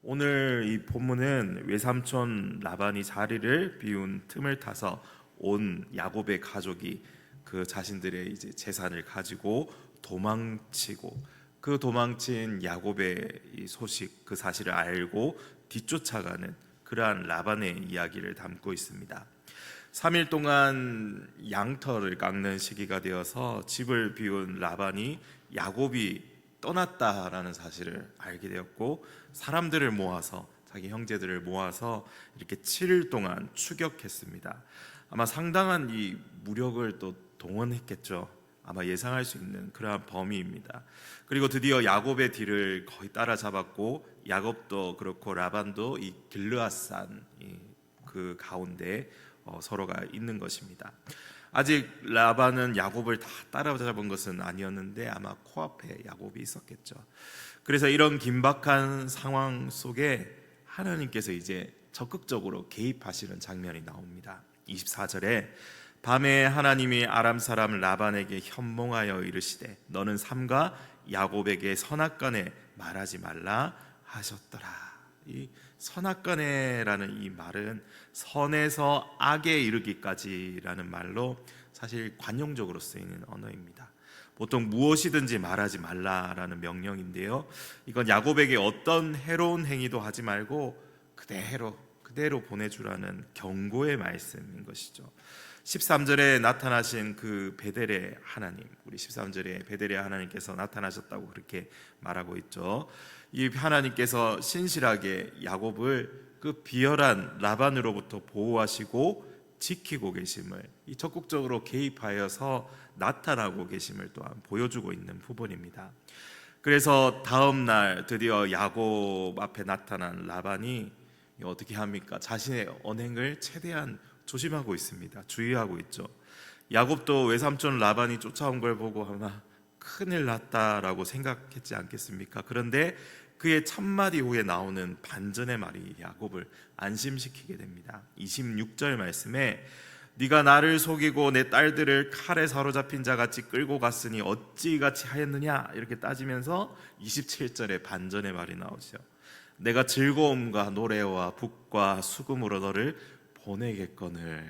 오늘 이 본문은 외삼촌 라반이 자리를 비운 틈을 타서 온 야곱의 가족이 그 자신들의 이제 재산을 가지고 도망치고, 그 도망친 야곱의 이 소식, 그 사실을 알고 뒤쫓아가는 그러한 라반의 이야기를 담고 있습니다. 3일 동안 양털을 깎는 시기가 되어서 집을 비운 라반이 야곱이 떠났다라는 사실을 알게 되었고, 사람들을 모아서, 자기 형제들을 모아서 이렇게 7일 동안 추격했습니다. 아마 상당한 이 무력을 또 동원했겠죠. 아마 예상할 수 있는 그러한 범위입니다. 그리고 드디어 야곱의 뒤를 거의 따라잡았고, 야곱도 그렇고 라반도 이 길르앗산 그 가운데 서로가 있는 것입니다. 아직 라반은 야곱을 다 따라잡은 것은 아니었는데 아마 코앞에 야곱이 있었겠죠. 그래서 이런 긴박한 상황 속에 하나님께서 이제 적극적으로 개입하시는 장면이 나옵니다. 24절에 밤에 하나님이 아람 사람 라반에게 현몽하여 이르시되 너는 삼가 야곱에게 선악간에 말하지 말라 하셨더라. 이 선악간에라는 이 말은 선에서 악에 이르기까지라는 말로 사실 관용적으로 쓰이는 언어입니다. 보통 무엇이든지 말하지 말라라는 명령인데요, 이건 야곱에게 어떤 해로운 행위도 하지 말고 그대로 보내주라는 경고의 말씀인 것이죠. 13절에 나타나신 그 베델의 하나님, 우리 13절에 베델의 하나님께서 나타나셨다고 그렇게 말하고 있죠. 이 하나님께서 신실하게 야곱을 그 비열한 라반으로부터 보호하시고 지키고 계심을, 이 적극적으로 개입하여서 나타나고 계심을 또한 보여주고 있는 부분입니다. 그래서 다음 날 드디어 야곱 앞에 나타난 라반이 어떻게 합니까? 자신의 언행을 최대한 조심하고 있습니다. 주의하고 있죠. 야곱도 외삼촌 라반이 쫓아온 걸 보고 아마 큰일 났다라고 생각했지 않겠습니까? 그런데 그의 첫마디 후에 나오는 반전의 말이 야곱을 안심시키게 됩니다. 26절 말씀에 네가 나를 속이고 내 딸들을 칼에 사로잡힌 자같이 끌고 갔으니 어찌 이같이 하였느냐, 이렇게 따지면서 27절에 반전의 말이 나오죠. 내가 즐거움과 노래와 북과 수금으로 너를 보내겠거늘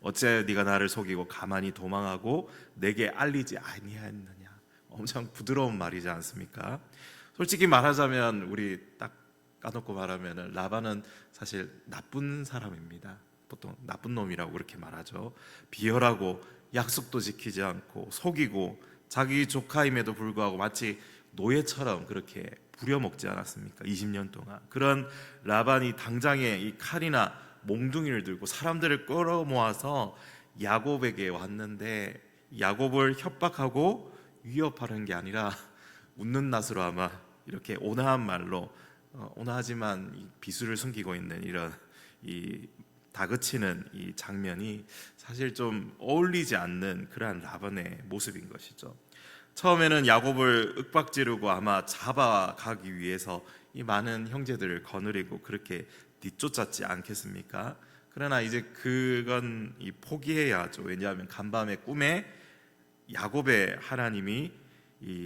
어째 네가 나를 속이고 가만히 도망하고 내게 알리지 아니하였느냐. 엄청 부드러운 말이지 않습니까? 솔직히 말하자면, 우리 딱 까놓고 말하면 라반은 사실 나쁜 사람입니다. 보통 나쁜 놈이라고 그렇게 말하죠. 비열하고 약속도 지키지 않고 속이고 자기 조카임에도 불구하고 마치 노예처럼 그렇게 부려먹지 않았습니까? 20년 동안. 그런 라반이 당장에 이 칼이나 몽둥이를 들고 사람들을 끌어모아서 야곱에게 왔는데, 야곱을 협박하고 위협하는 게 아니라 웃는 낯으로 아마 이렇게 온화한 말로, 온화하지만 이 비수를 숨기고 있는 이런 이 다그치는 이 장면이 사실 좀 어울리지 않는 그러한 라반의 모습인 것이죠. 처음에는 야곱을 윽박지르고 아마 잡아가기 위해서 이 많은 형제들을 거느리고 그렇게 뒤쫓았지 않겠습니까? 그러나 이제 그건 포기해야 하죠. 왜냐하면 간밤의 꿈에 야곱의 하나님이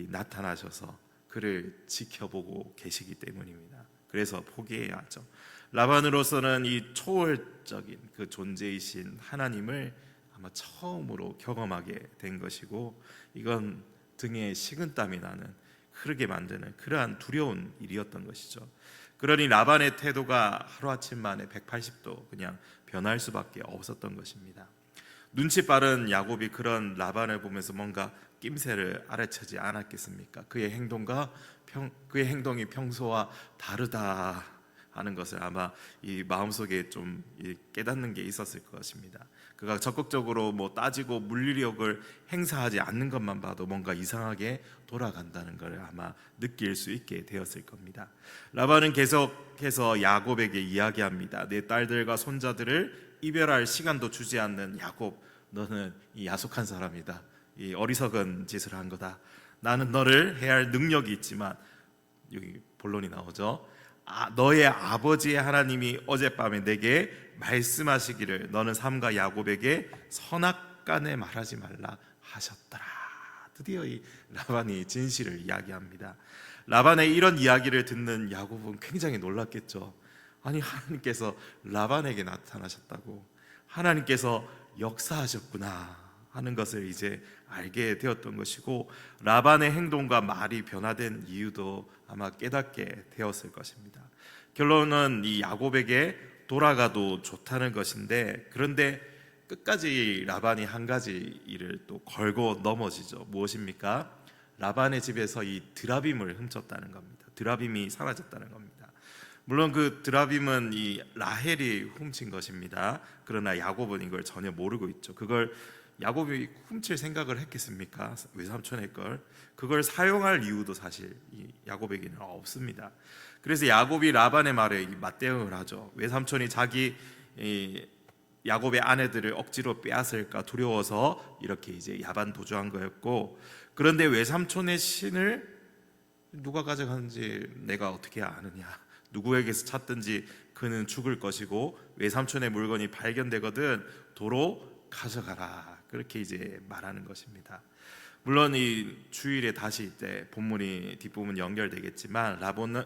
나타나셔서 그를 지켜보고 계시기 때문입니다. 그래서 포기해야 하죠. 라반으로서는 이 초월적인 그 존재이신 하나님을 아마 처음으로 경험하게 된 것이고, 이건 등에 식은땀이 나는, 흐르게 만드는 그러한 두려운 일이었던 것이죠. 그러니 라반의 태도가 하루아침 만에 180도 그냥 변할 수밖에 없었던 것입니다. 눈치 빠른 야곱이 그런 라반을 보면서 뭔가 낌새를 알아채지 않았겠습니까? 그의 행동이 평소와 다르다 하는 것을 아마 이 마음속에 좀 깨닫는 게 있었을 것입니다. 그가 적극적으로 따지고 물리력을 행사하지 않는 것만 봐도 뭔가 이상하게 돌아간다는 걸 아마 느낄 수 있게 되었을 겁니다. 라반은 계속해서 야곱에게 이야기합니다. 내 딸들과 손자들을 이별할 시간도 주지 않는 야곱, 너는 이 야속한 사람이다. 이 어리석은 짓을 한 거다. 나는 너를 해할 능력이 있지만, 여기 본론이 나오죠. 너의 아버지의 하나님이 어젯밤에 내게 말씀하시기를 너는 삼가 야곱에게 선악간에 말하지 말라 하셨더라. 드디어 이 라반이 진실을 이야기합니다. 라반의 이런 이야기를 듣는 야곱은 굉장히 놀랐겠죠. 아니, 하나님께서 라반에게 나타나셨다고, 하나님께서 역사하셨구나 하는 것을 이제 알게 되었던 것이고, 라반의 행동과 말이 변화된 이유도 아마 깨닫게 되었을 것입니다. 결론은 이 야곱에게 돌아가도 좋다는 것인데, 그런데 끝까지 라반이 한 가지 일을 또 걸고 넘어지죠. 무엇입니까? 라반의 집에서 이 드라빔을 훔쳤다는 겁니다. 드라빔이 사라졌다는 겁니다. 물론 그 드라빔은 이 라헬이 훔친 것입니다. 그러나 야곱은 이걸 전혀 모르고 있죠. 그걸 야곱이 훔칠 생각을 했겠습니까? 외삼촌의 걸. 그걸 사용할 이유도 사실 이 야곱에게는 없습니다. 그래서 야곱이 라반의 말에 맞대응을 하죠. 외삼촌이 자기 야곱의 아내들을 억지로 빼앗을까 두려워서 이렇게 이제 야반 도주한 거였고, 그런데 외삼촌의 신을 누가 가져가는지 내가 어떻게 아느냐, 누구에게서 찾든지 그는 죽을 것이고 외삼촌의 물건이 발견되거든 도로 가져가라, 그렇게 이제 말하는 것입니다. 물론 이 주일에 다시 이때 본문이 뒷부분 연결되겠지만,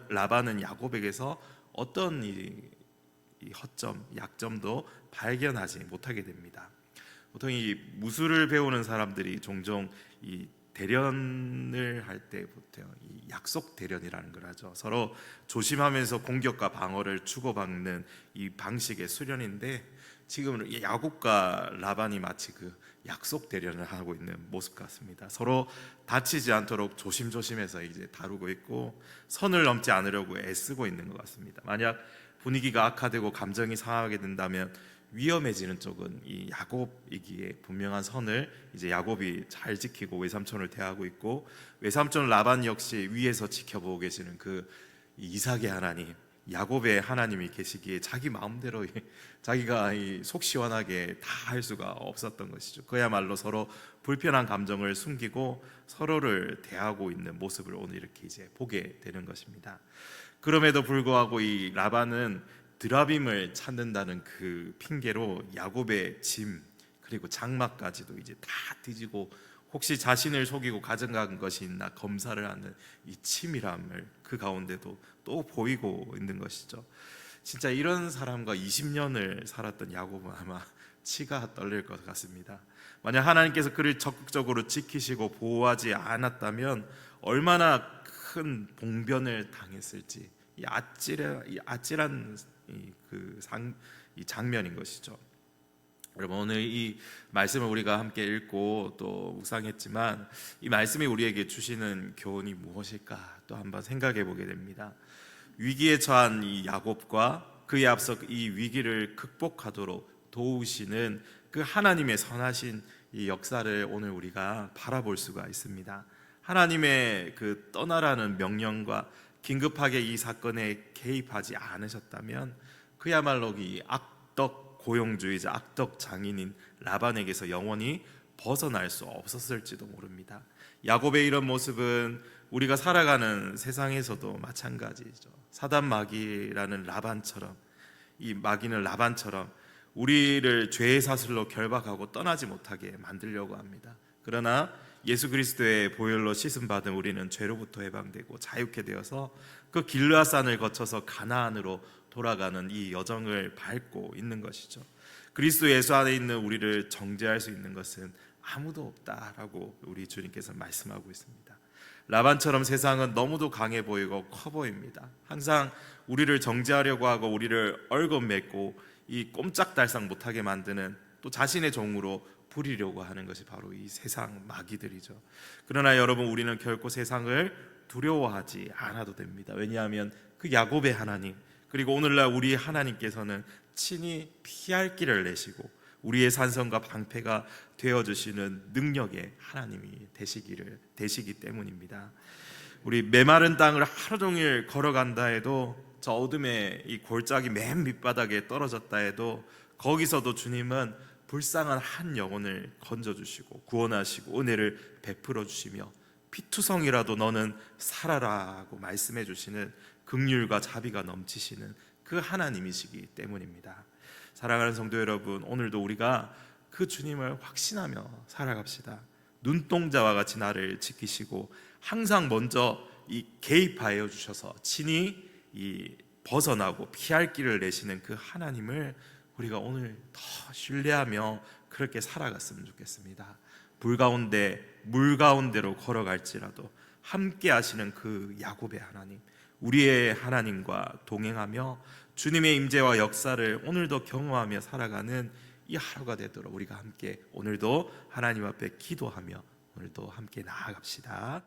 라반은 야곱에게서 어떤 이 허점, 약점도 발견하지 못하게 됩니다. 보통 이 무술을 배우는 사람들이 종종 이 대련을 할 때부터 이 약속 대련이라는 걸 하죠. 서로 조심하면서 공격과 방어를 주고받는 이 방식의 수련인데, 지금 야곱과 라반이 마치 그 약속 대련을 하고 있는 모습 같습니다. 서로 다치지 않도록 조심조심해서 이제 다루고 있고, 선을 넘지 않으려고 애쓰고 있는 것 같습니다. 만약 분위기가 악화되고 감정이 상하게 된다면 위험해지는 쪽은 이 야곱이기에 분명한 선을 이제 야곱이 잘 지키고 외삼촌을 대하고 있고, 외삼촌 라반 역시 위에서 지켜보고 계시는 그 이삭의 하나님, 야곱의 하나님이 계시기에 자기 마음대로 자기가 속 시원하게 다 할 수가 없었던 것이죠. 그야말로 서로 불편한 감정을 숨기고 서로를 대하고 있는 모습을 오늘 이렇게 이제 보게 되는 것입니다. 그럼에도 불구하고 이 라반은 드라빔을 찾는다는 그 핑계로 야곱의 짐 그리고 장막까지도 이제 다 뒤지고, 혹시 자신을 속이고 가져간 것이 있나 검사를 하는 이 치밀함을 그 가운데도 또 보이고 있는 것이죠. 진짜 이런 사람과 20년을 살았던 야곱은 아마 치가 떨릴 것 같습니다. 만약 하나님께서 그를 적극적으로 지키시고 보호하지 않았다면 얼마나 큰 봉변을 당했을지, 이 아찔한 이 장면인 것이죠. 여러분, 오늘 이 말씀을 우리가 함께 읽고 또 묵상했지만, 이 말씀이 우리에게 주시는 교훈이 무엇일까 또 한번 생각해 보게 됩니다. 위기에 처한 이 야곱과 그에 앞서 이 위기를 극복하도록 도우시는 그 하나님의 선하신 이 역사를 오늘 우리가 바라볼 수가 있습니다. 하나님의 그 떠나라는 명령과 긴급하게 이 사건에 개입하지 않으셨다면 그야말로 이 악덕 고용주의자, 악덕 장인인 라반에게서 영원히 벗어날 수 없었을지도 모릅니다. 야곱의 이런 모습은 우리가 살아가는 세상에서도 마찬가지죠. 사단 마귀라는 라반처럼, 이 마귀는 라반처럼 우리를 죄의 사슬로 결박하고 떠나지 못하게 만들려고 합니다. 그러나 예수 그리스도의 보혈로 씻음 받은 우리는 죄로부터 해방되고 자유케 되어서 그 길르앗산을 거쳐서 가나안으로 돌아가는 이 여정을 밟고 있는 것이죠. 그리스도 예수 안에 있는 우리를 정죄할 수 있는 것은 아무도 없다라고 우리 주님께서 말씀하고 있습니다. 라반처럼 세상은 너무도 강해 보이고 커 보입니다. 항상 우리를 정죄하려고 하고 우리를 얼건맺고 이 꼼짝달싹 못하게 만드는, 또 자신의 종으로 부리려고 하는 것이 바로 이 세상 마귀들이죠. 그러나 여러분, 우리는 결코 세상을 두려워하지 않아도 됩니다. 왜냐하면 그 야곱의 하나님, 그리고 오늘날 우리 하나님께서는 친히 피할 길을 내시고 우리의 산성과 방패가 되어주시는 능력의 하나님이 되시기 때문입니다. 우리 메마른 땅을 하루 종일 걸어간다 해도, 저 어둠의 이 골짜기 맨 밑바닥에 떨어졌다 해도 거기서도 주님은 불쌍한 한 영혼을 건져주시고 구원하시고 은혜를 베풀어 주시며 피투성이라도 너는 살아라고 말씀해 주시는 긍휼과 자비가 넘치시는 그 하나님이시기 때문입니다. 사랑하는 성도 여러분, 오늘도 우리가 그 주님을 확신하며 살아갑시다. 눈동자와 같이 나를 지키시고 항상 먼저 이 개입하여 주셔서 친히 이 벗어나고 피할 길을 내시는 그 하나님을 우리가 오늘 더 신뢰하며 그렇게 살아갔으면 좋겠습니다. 불 가운데 물 가운데로 걸어갈지라도 함께 하시는 그 야곱의 하나님, 우리의 하나님과 동행하며 주님의 임재와 역사를 오늘도 경험하며 살아가는 이 하루가 되도록 우리가 함께 오늘도 하나님 앞에 기도하며 오늘도 함께 나아갑시다.